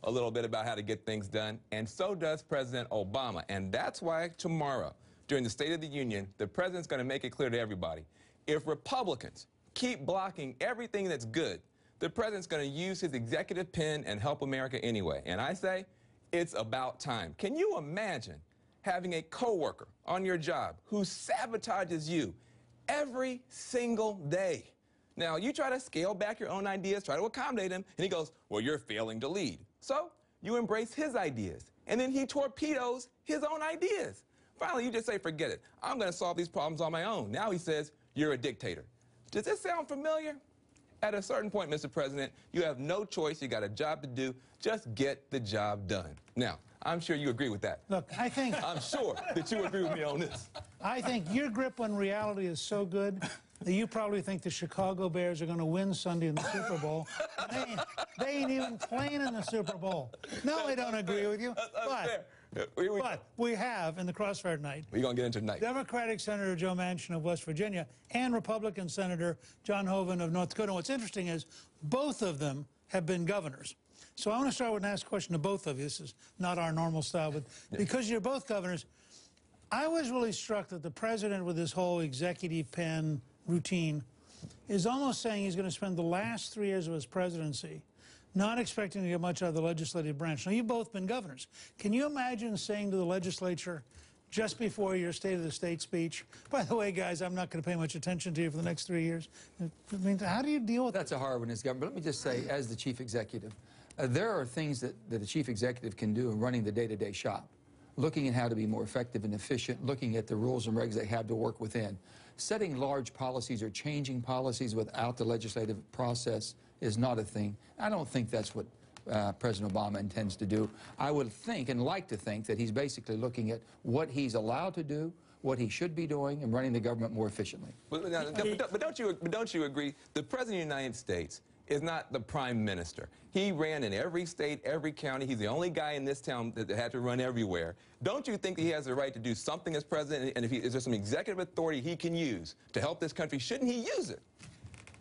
a little bit about how to get things done, and so does President Obama. And that's why tomorrow, during the State of the Union, the president's going to make it clear to everybody, if Republicans keep blocking everything that's good, the president's going to use his executive pen and help America anyway. And I say, it's about time. Can you imagine having a coworker on your job who sabotages you every single day? Now, you try to scale back your own ideas, try to accommodate him, and he goes, well, you're failing to lead. So you embrace his ideas, and then he torpedoes his own ideas. Finally, you just say, forget it. I'm going to solve these problems on my own. Now he says, you're a dictator. Does this sound familiar? At a certain point, Mr. President, you have no choice. You got a job to do. Just get the job done. Now, I'm sure you agree with that. Look, I think... I'm sure that you agree with me on this. I think your grip on reality is so good that you probably think the Chicago Bears are going to win Sunday in the Super Bowl. They ain't even playing in the Super Bowl. No, I don't agree with you. But we have, in the Crossfire tonight, we're going to get into tonight, Democratic Senator Joe Manchin of West Virginia and Republican Senator John Hoeven of North Dakota. What's interesting is both of them have been governors. So I want to start with an ask question to both of you. This is not our normal style, but because you're both governors, I was really struck that the president, with this whole executive pen routine, is almost saying he's going to spend the last 3 years of his presidency not expecting to get much out of the legislative branch. Now, you've both been governors. Can you imagine saying to the legislature just before your State of the State speech, by the way, guys, I'm not going to pay much attention to you for the next 3 years? I mean, how do you deal with that? That's a hard one as government. Let me just say, as the chief executive, there are things that a chief executive can do in running the day-to-day shop. Looking at how to be more effective and efficient, looking at the rules and regs they have to work within. Setting large policies or changing policies without the legislative process is not a thing. I don't think that's what President Obama intends to do. I would think and like to think that he's basically looking at what he's allowed to do, what he should be doing, and running the government more efficiently. But don't you agree? The President of the United States is not the prime minister. He ran in every state, every county. He's the only guy in this town that had to run everywhere. Don't you think that he has the right to do something as president? And is there some executive authority he can use to help this country? Shouldn't he use it?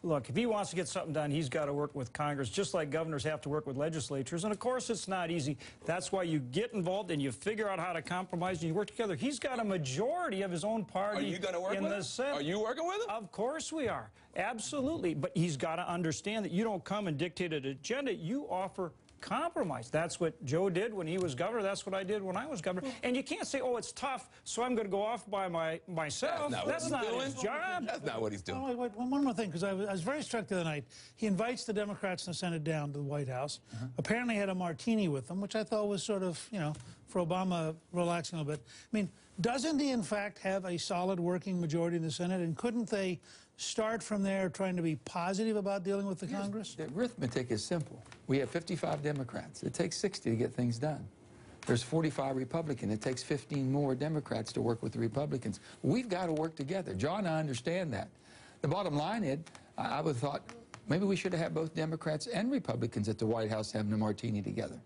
Look, if he wants to get something done, he's got to work with Congress, just like governors have to work with legislatures. And, of course, it's not easy. That's why you get involved and you figure out how to compromise and you work together. He's got a majority of his own party in the Senate. Are you working with him? Of course we are. Absolutely. But he's got to understand that you don't come and dictate an agenda. You offer compromise. That's what Joe did when he was governor. That's what I did when I was governor. And you can't say, oh, it's tough, so I'm going to go off by myself. That's not his job. That's not what he's doing. Oh, wait, one more thing, because I was very struck the other night. He invites the Democrats in the Senate down to the White House. Apparently had a martini with them, which I thought was sort of, you know, for Obama, relaxing a little bit. I mean, doesn't he, in fact, have a solid working majority in the Senate? And couldn't they start from there trying to be positive about dealing with the Congress? The arithmetic is simple. We have 55 Democrats. It takes 60 to get things done. There's 45 Republicans. It takes 15 more Democrats to work with the Republicans. We've got to work together. John and I understand that. The bottom line is, I would have thought maybe we should have had both Democrats and Republicans at the White House having a martini together.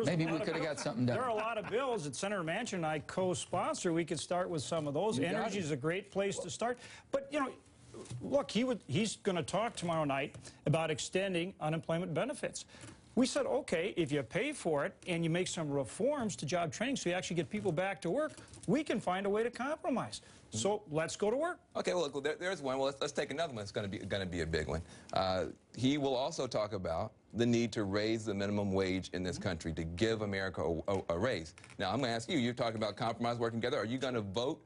Maybe we could have got something done. There are a lot of bills that Senator Manchin and I co-sponsor. We could start with some of those. Energy is a great place to start. But, you know, look, he's going to talk tomorrow night about extending unemployment benefits. We said, okay, if you pay for it and you make some reforms to job training so you actually get people back to work, we can find a way to compromise. So let's go to work. Okay, well, look, there's one. Well, let's take another one. It's going to be a big one. He will also talk about the need to raise the minimum wage in this country, to give America a raise. Now, I'm going to ask you, you're talking about compromise, working together. Are you going to vote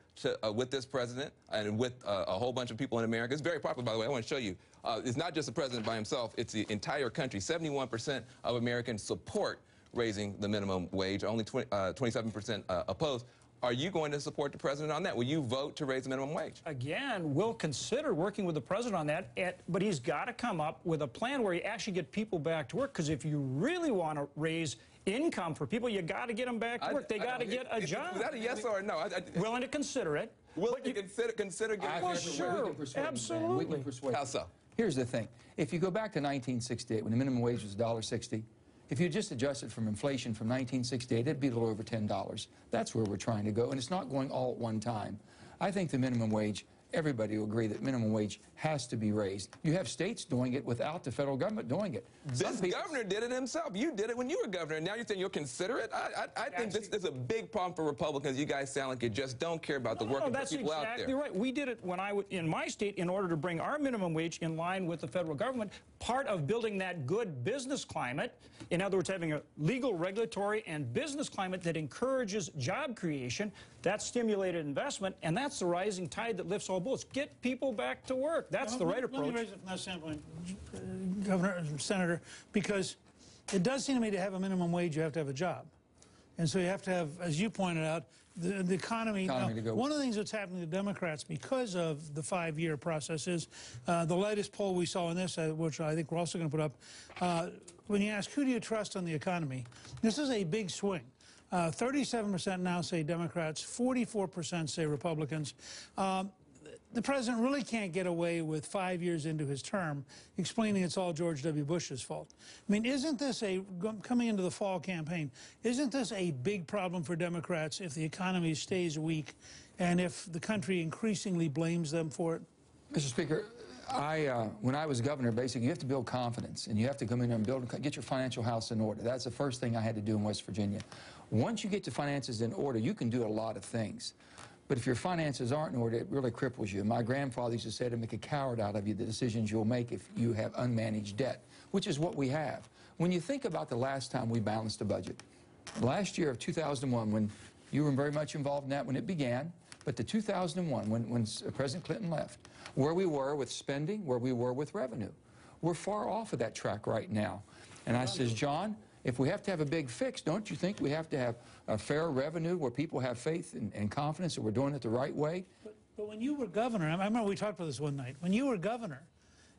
with this president and with a whole bunch of people in America? It's very popular, by the way. I want to show you. It's not just the president by himself. It's the entire country. 71% of Americans support raising the minimum wage. Only 27% oppose. Are you going to support the president on that? Will you vote to raise the minimum wage? Again, we'll consider working with the president on that, but he's got to come up with a plan where you actually get people back to work, because if you really want to raise income for people, you got to get them back to work. They got to get a job. Is that a yes or a no? Willing to consider it. Willing to consider getting well, sure, absolutely. We can persuade. How so? Here's the thing. If you go back to 1968, when the minimum wage was $1.60, if you just adjust it from inflation from 1968, it'd be a little over $10. That's where we're trying to go, and it's not going all at one time. I think the minimum wage everybody will agree that minimum wage has to be raised. You have states doing it without the federal government doing it. This governor did it himself. You did it when you were governor. Now you're saying you'll consider it? I think this is a big problem for Republicans. You guys sound like you just don't care about the working people out there. That's exactly right. We did it when in my state in order to bring our minimum wage in line with the federal government. Part of building that good business climate, in other words, having a legal, regulatory, and business climate that encourages job creation, that stimulated investment, and that's the rising tide that lifts all boats. Get people back to work. That's the right approach. Let me raise it from that standpoint, Governor, Senator, because it does seem to me to have a minimum wage, you have to have a job. And so you have to have, as you pointed out, the economy. Now, one of the things that's happening to Democrats because of the 5-year process is the latest poll we saw in this, which I think we're also going to put up, when you ask who do you trust on the economy, this is a big swing. 37% now say Democrats, 44% say Republicans. The president really can't get away with 5 years into his term explaining it's all George W. Bush's fault. I mean, isn't this coming into the fall campaign, isn't this a big problem for Democrats if the economy stays weak and if the country increasingly blames them for it? Mr. Speaker, when I was governor, basically, you have to build confidence, and you have to come in and get your financial house in order. That's the first thing I had to do in West Virginia. Once you get your finances in order, you can do a lot of things. But if your finances aren't in order, it really cripples you. My grandfather used to say to make a coward out of you, the decisions you'll make if you have unmanaged debt, which is what we have. When you think about the last time we balanced a budget, last year of 2001, when you were very much involved in that when it began, but the 2001, when President Clinton left, where we were with spending, where we were with revenue, we're far off of that track right now. And I says, John, if we have to have a big fix, don't you think we have to have a fair revenue where people have faith and confidence that we're doing it the right way? But when you were governor, I remember we talked about this one night, when you were governor,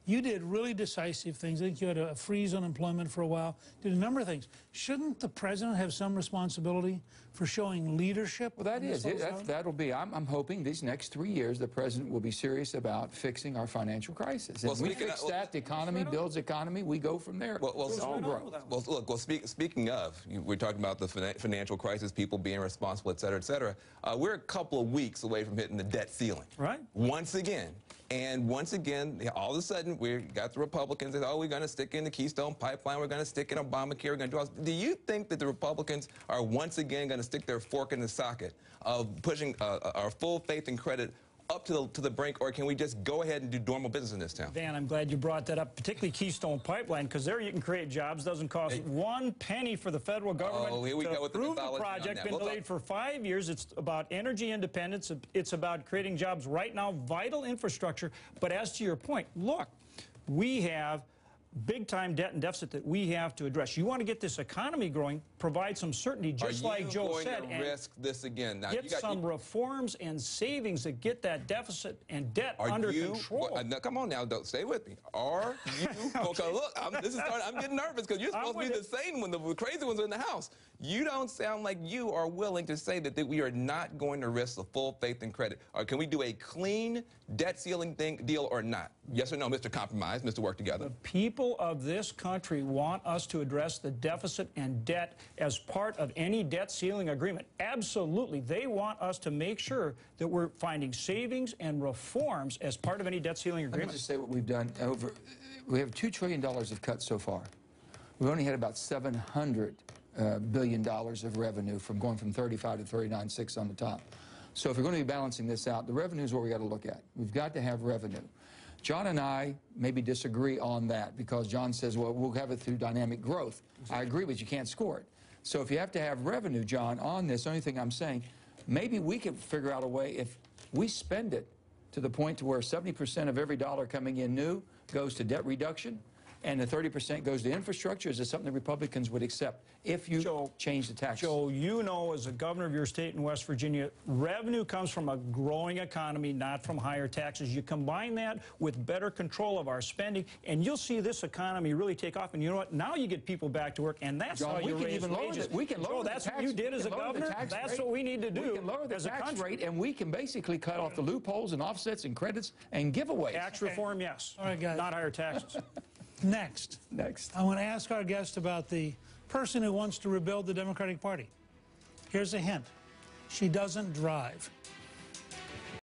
you did really decisive things. I think you had a freeze on employment for a while, did a number of things. Shouldn't the president have some responsibility for showing leadership? Well, that'll be, I'm hoping these next 3 years the president will be serious about fixing our financial crisis. And we fix that, the economy builds economy, we go from there. It's all growth. Speaking of, we're talking about the financial crisis, people being responsible, et cetera, et cetera. We're a couple of weeks away from hitting the debt ceiling. Right. Once again. And once again, all of a sudden, we got the Republicans that, oh, we're going to stick in the Keystone Pipeline, we're going to stick in Obamacare, we're going to do all this. Do you think that the Republicans are once again going to stick their fork in the socket of pushing our full faith and credit up to the brink, or can we just go ahead and do normal business in this town? Dan, I'm glad you brought that up, particularly Keystone Pipeline, because there you can create jobs. Doesn't cost 1 penny for the federal government to approve the project. Been delayed for 5 years. It's about energy independence. It's about creating jobs right now, vital infrastructure. But as to your point, look, we have big-time debt and deficit that we have to address. You want to get this economy growing, provide some certainty, just like Joe said. Are you going to risk this again? Now, get some reforms and savings that get that deficit and debt under control. Come on now, stay with me. Are you? Okay, look, I'm getting nervous because you're supposed to be the sane one, the crazy ones in the House. You don't sound like you are willing to say that we are not going to risk the full faith and credit. Or can we do a clean debt ceiling deal or not? Yes or no, Mr. Compromise, Mr. Work Together? The people of this country want us to address the deficit and debt as part of any debt ceiling agreement. Absolutely. They want us to make sure that we're finding savings and reforms as part of any debt ceiling agreement. Let me just say what we've done. We have $2 trillion of cuts so far. We've only had about $700 billion of revenue from going from 35 to 39.6 on the top. So if we're going to be balancing this out, the revenue is what we got to look at. We've got to have revenue. John and I maybe disagree on that because John says, well, we'll have it through dynamic growth. I agree, but you can't score it. So if you have to have revenue, John, on this, the only thing I'm saying, maybe we could figure out a way if we spend it to the point to where 70% of every dollar coming in new goes to debt reduction, and the 30% goes to infrastructure. Is this something the Republicans would accept if you change the tax? Joe, you know, as a governor of your state in West Virginia, revenue comes from a growing economy, not from higher taxes. You combine that with better control of our spending, and you'll see this economy really take off. And you know what? Now you get people back to work, and that's how you raise wages. We can lower the tax. That's what you did as a governor. That's what we need to do. We can lower the tax rate, and we can basically cut off the loopholes and offsets and credits and giveaways. Tax reform, yes. All right, guys. Not higher taxes. Next, I want to ask our guest about the person who wants to rebuild the Democratic Party. Here's a hint. She doesn't drive.